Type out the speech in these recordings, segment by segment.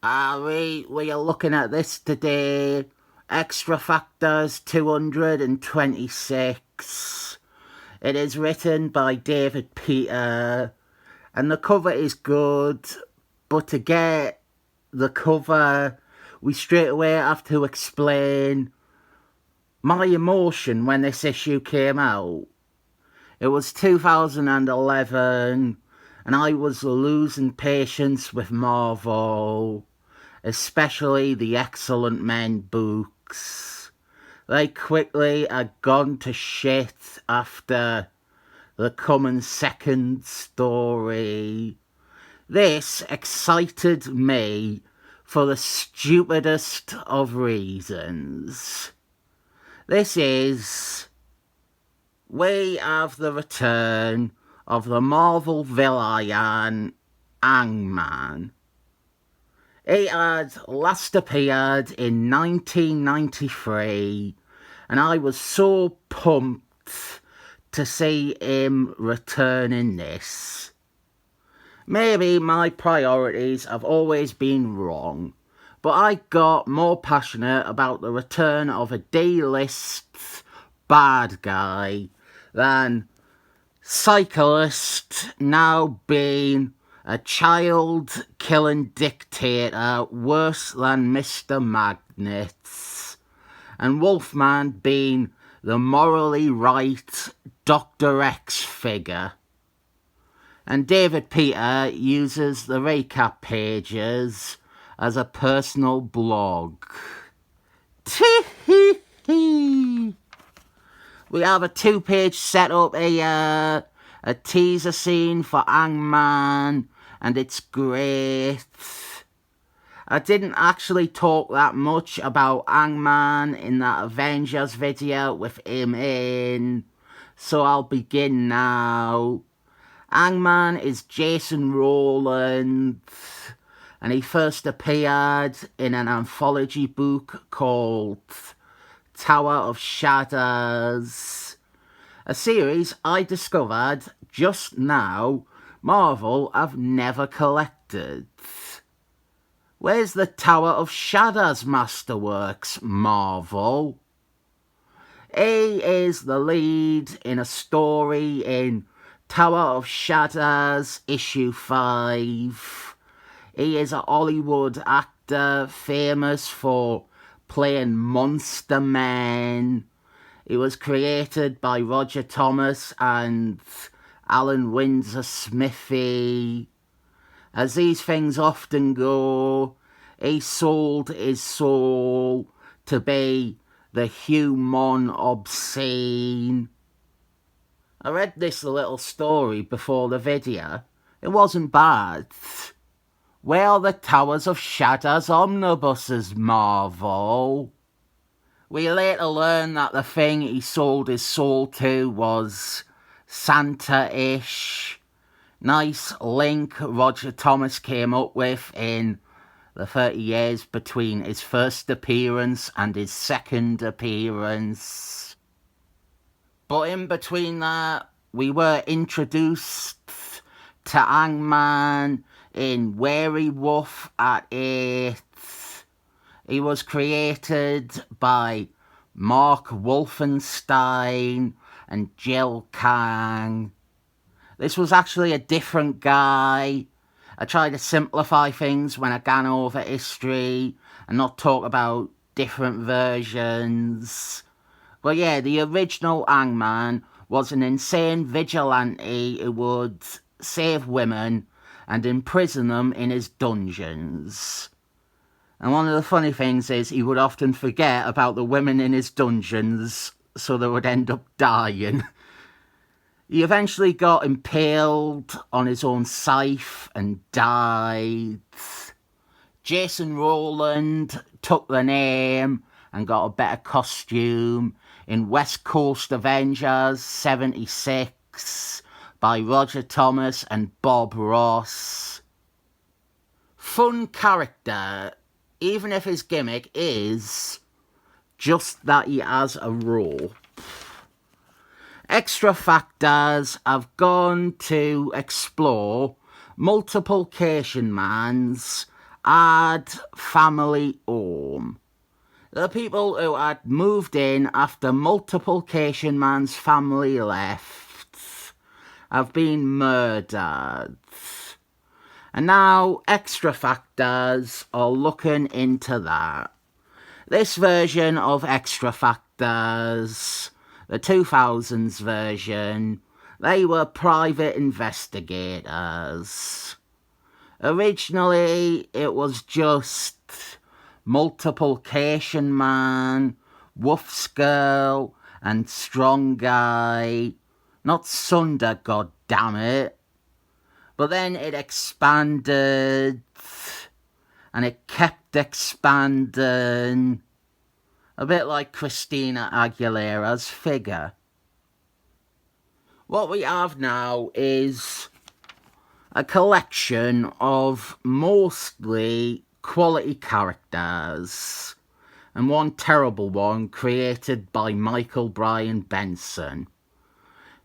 We are looking at this today. Extra Factors 226. It is written by David Peter, and the cover is good, but to get the cover, we straight away have to explain my emotion when this issue came out. It was 2011, and I was losing patience with Marvel, especially the Excellent Men books. They quickly had gone to shit after the coming second story. This excited me for the stupidest of reasons. We have the return of the Marvel villain Hangman. He had last appeared in 1993, and I was so pumped to see him return in this. Maybe my priorities have always been wrong, but I got more passionate about the return of a D-list bad guy than Cyclist now being a child-killing dictator worse than Mr. Magnets, and Wolfman being the morally right Dr. X figure. And David Peter uses the recap pages as a personal blog. Tee-hee-hee. We have a 2-page setup here, a teaser scene for Hangman, and it's great. I didn't actually talk that much about Hangman in that Avengers video with him in, so I'll begin now. Hangman is Jason Rowland, and he first appeared in an anthology book called Tower of Shadows, a series I discovered just now Marvel have never collected. Where's the Tower of Shadows masterworks, Marvel? He is the lead in a story in Tower of Shadows issue 5. He is a Hollywood actor famous for playing Monster Men. It was created by Roger Thomas and Alan Windsor Smithy. As these things often go, he sold his soul to be the human obscene. I read this little story before the video. It wasn't bad. Where are the Towers of Shadows omnibuses, Marvel? We later learn that the thing he sold his soul to was Santa-ish. Nice link Roger Thomas came up with in the 30 years between his first appearance and his second appearance. But in between that, we were introduced to Hangman in Werewolf at 8. He was created by Mark Wolfenstein and Jill Kang. This was actually a different guy. I tried to simplify things when I gone over history and not talk about different versions. But yeah, the original Hangman was an insane vigilante who would save women and imprison them in his dungeons. And one of the funny things is he would often forget about the women in his dungeons, so they would end up dying. He eventually got impaled on his own scythe and died. Jason Rowland took the name and got a better costume in West Coast Avengers 76 by Roger Thomas and Bob Ross. Fun character, even if his gimmick is just that he has a rope. Extra Factors have gone to explore Multiplication Man's had family home. The people who had moved in after Multiplication Man's family left have been murdered. And now Extra Factors are looking into that. This version of Extra Factors, the 2000s version, they were private investigators. Originally, it was just Multiplication Man, Wolf's Girl, and Strong Guy. Not Sunder, goddammit. But then it expanded, and it kept expanding. A bit like Christina Aguilera's figure. What we have now is a collection of mostly quality characters, and one terrible one created by Michael Bryan Benson.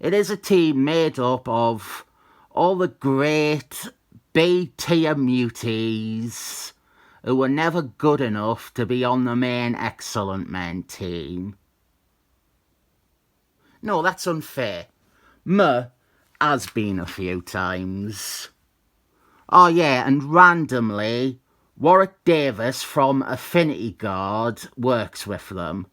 It is a team made up of all the great B-tier muties who were never good enough to be on the main Excellent Men team. No, that's unfair. Has been a few times. Oh yeah, and randomly, Warwick Davis from Affinity Guard works with them.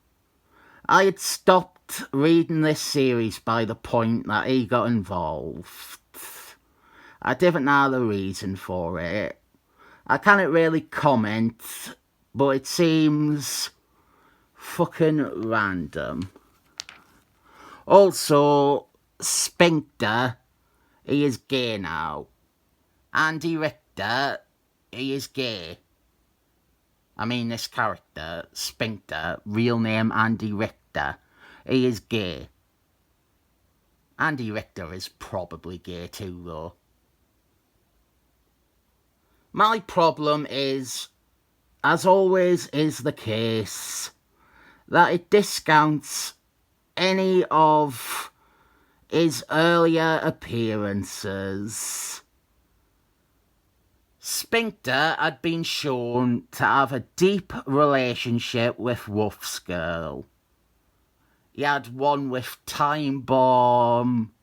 I had stopped reading this series by the point that he got involved. I didn't know the reason for it. I can't really comment, but it seems fucking random. Also, Sphincter, he is gay now. Andy Richter, he is gay. I mean, this character, Sphincter, real name Andy Richter, he is gay. Andy Richter is probably gay too, though. My problem is, as always is the case, that it discounts any of his earlier appearances. Sphincter had been shown to have a deep relationship with Wolf's Girl. He had one with Time Bomb.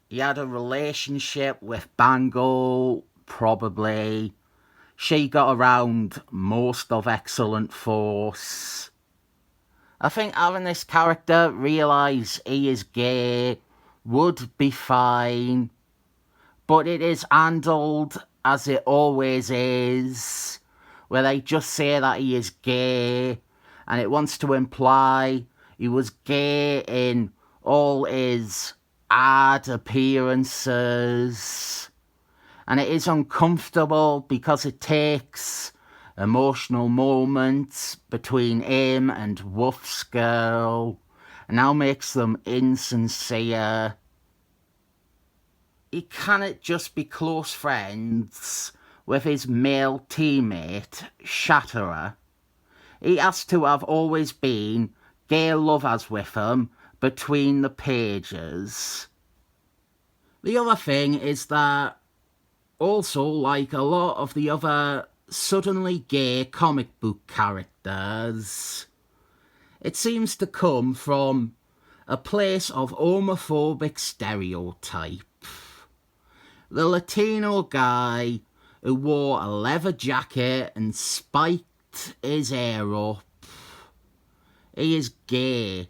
He had a relationship with Bangle, probably. She got around most of Excellent Force. I think having this character realise he is gay would be fine, but it is handled as it always is, where they just say that he is gay, and it wants to imply he was gay in all his ad appearances, and it is uncomfortable because it takes emotional moments between him and Wolf's Girl, and now makes them insincere. He cannot just be close friends with his male teammate, Shatterer. He has to have always been gay lovers with him between the pages. The other thing is that, also like a lot of the other suddenly gay comic book characters, it seems to come from a place of homophobic stereotype. The Latino guy who wore a leather jacket and spiked his hair up, he is gay.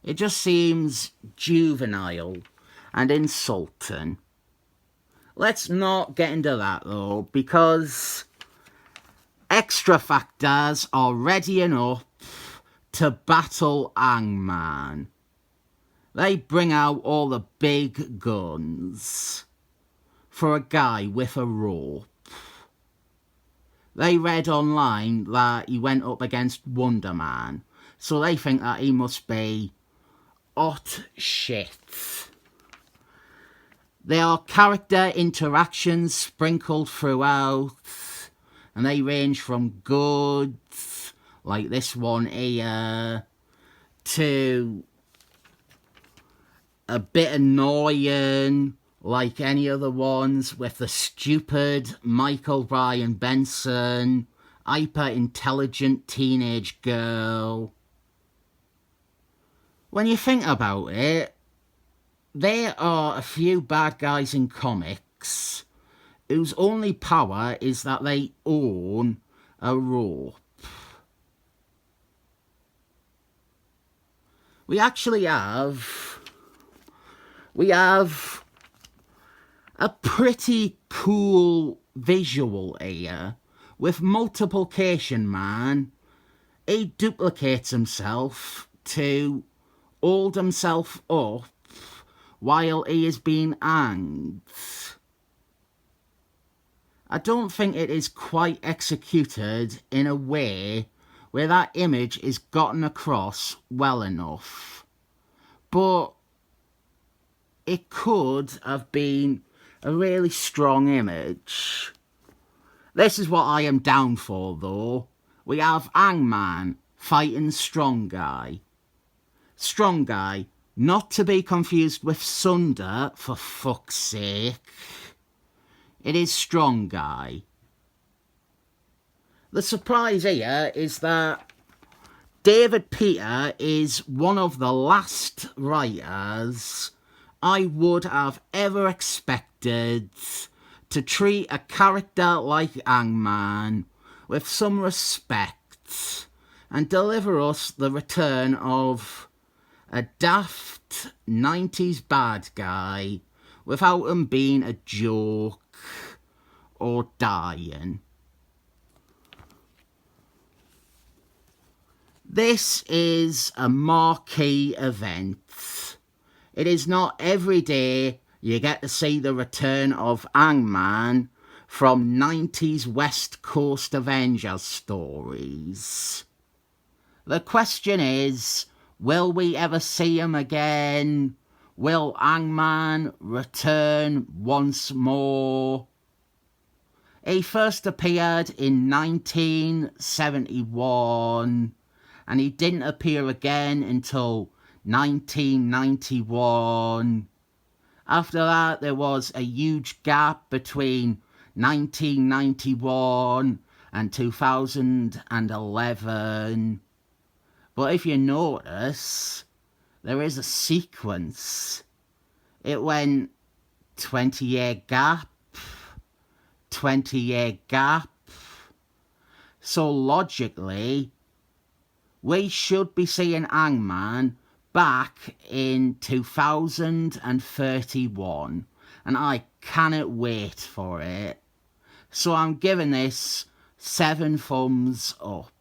It just seems juvenile and insulting. Let's not get into that though, because Extra Factors are readying up to battle Hangman. They bring out all the big guns for a guy with a rope. They read online that he went up against Wonder Man, so they think that he must be hot shit. There are character interactions sprinkled throughout, and they range from good, like this one here, to a bit annoying, like any other ones with the stupid Michael Bryan Benson, hyper-intelligent teenage girl. When you think about it, there are a few bad guys in comics whose only power is that they own a rope. We have a pretty cool visual here with Multiplication Man. He duplicates himself to hold himself up while he is being hanged. I don't think it is quite executed in a way where that image is gotten across well enough. But it could have been a really strong image. This is what I am down for, though. We have Hangman fighting Strong Guy. Strong Guy, not to be confused with Sunder, for fuck's sake. It is Strong Guy. The surprise here is that David Peter is one of the last writers I would have ever expected to treat a character like Hangman with some respect and deliver us the return of a daft 90s bad guy without him being a joke or dying. This is a marquee event. It is not every day you get to see the return of Hangman from 90s West Coast Avengers stories. The question is, will we ever see him again? Will Hangman return once more? He first appeared in 1971, and he didn't appear again until 1991. After that, there was a huge gap between 1991 and 2011. But if you notice, there is a sequence. It went 20-year gap, 20-year gap. So logically, we should be seeing Hangman back in 2031. And I cannot wait for it. So I'm giving this 7 thumbs up.